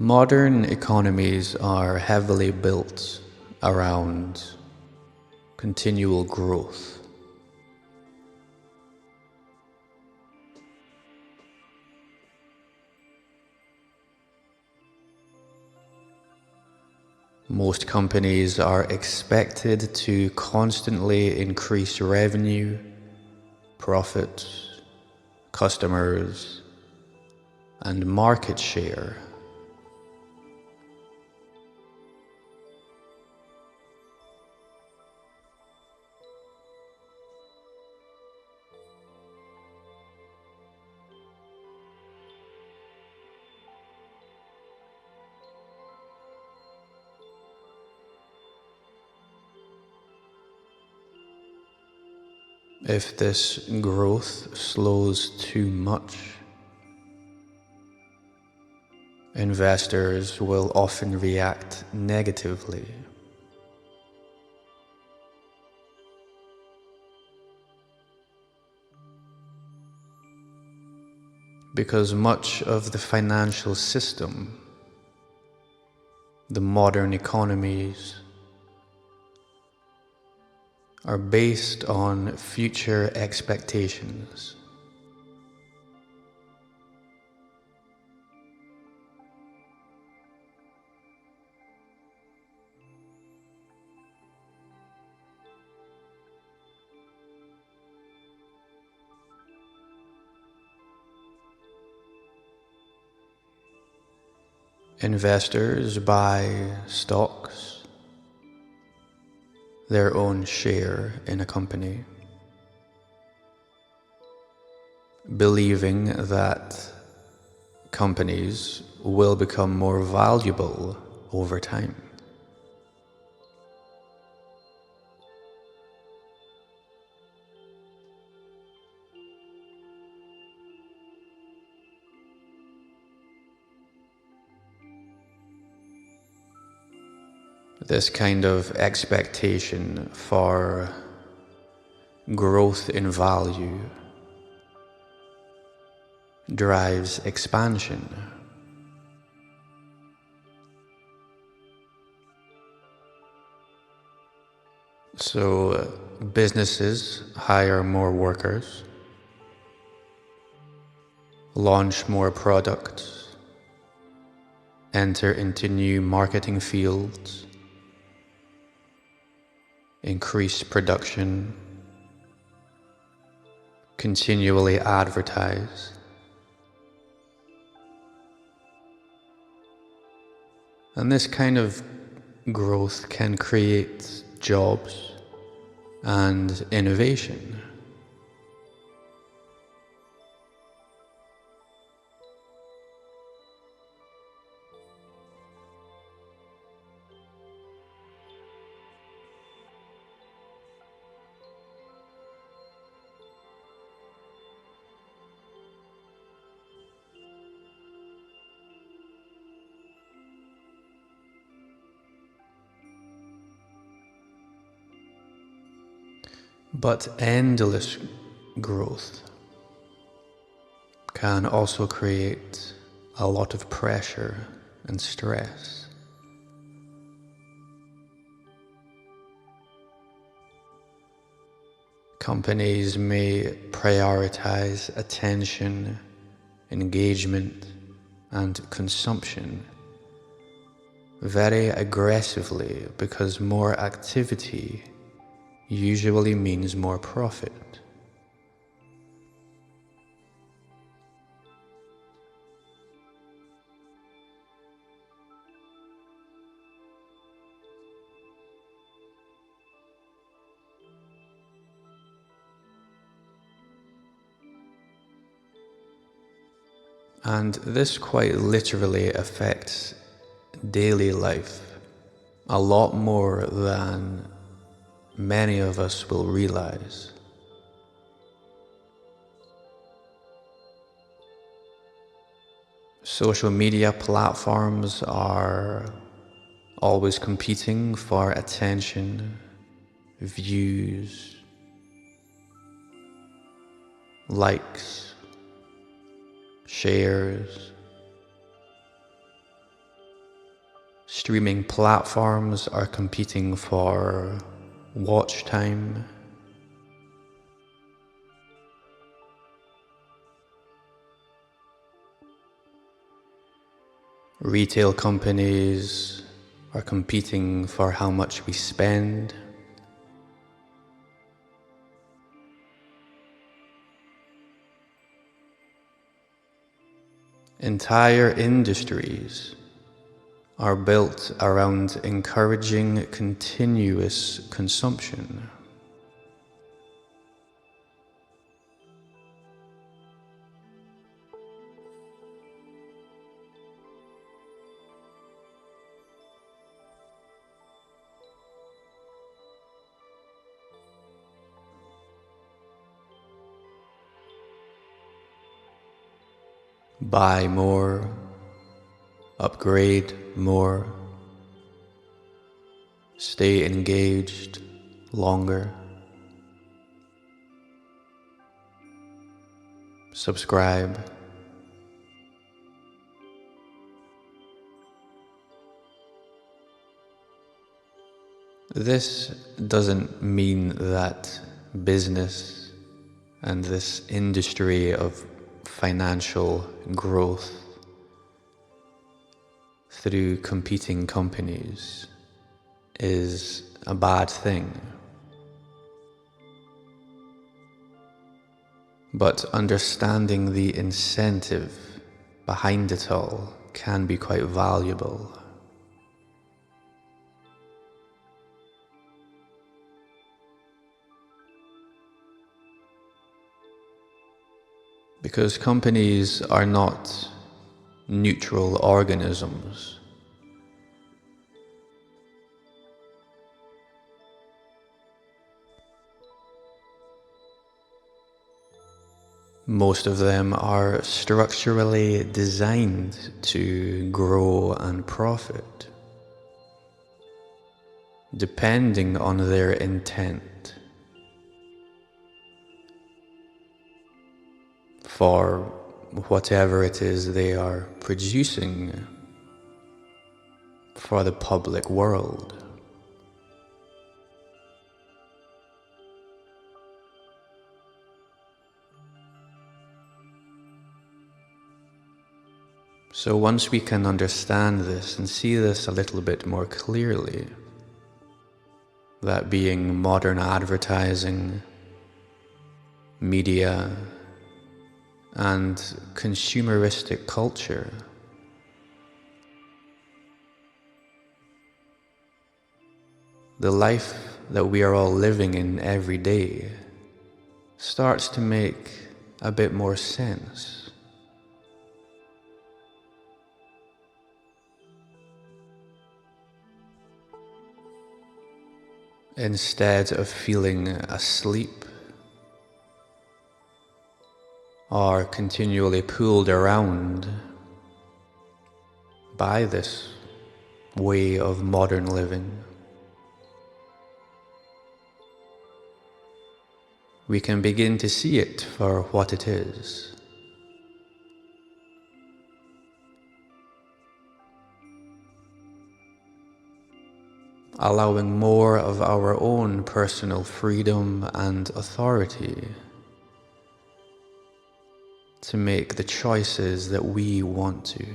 Modern economies are heavily built around continual growth. Most companies are expected to constantly increase revenue, profit, customers, and market share. If this growth slows too much, investors will often react negatively. Because much of the financial system, the modern economies, are based on future expectations. Investors buy stocks, their own share in a company, believing that companies will become more valuable over time. This kind of expectation for growth in value drives expansion. So businesses hire more workers, launch more products, enter into new marketing fields, increase production, continually advertise. And this kind of growth can create jobs and innovation. But endless growth can also create a lot of pressure and stress. Companies may prioritize attention, engagement, and consumption very aggressively because more activity usually means more profit. And this quite literally affects daily life a lot more than many of us will realize. Social media platforms are always competing for attention, views, likes, shares. Streaming platforms are competing for watch time. Retail companies are competing for how much we spend. Entire industries are built around encouraging continuous consumption. Buy more, upgrade more, stay engaged longer, subscribe. This doesn't mean that business and this industry of financial growth through competing companies is a bad thing. But understanding the incentive behind it all can be quite valuable. Because companies are not neutral organisms. Most of them are structurally designed to grow and profit, depending on their intent for whatever it is they are producing for the public world. So once we can understand this and see this a little bit more clearly, that being modern advertising, media, and consumeristic culture, the life that we are all living in every day starts to make a bit more sense. Instead of feeling asleep or continually pulled around by this way of modern living, we can begin to see it for what it is. Allowing more of our own personal freedom and authority to make the choices that we want to.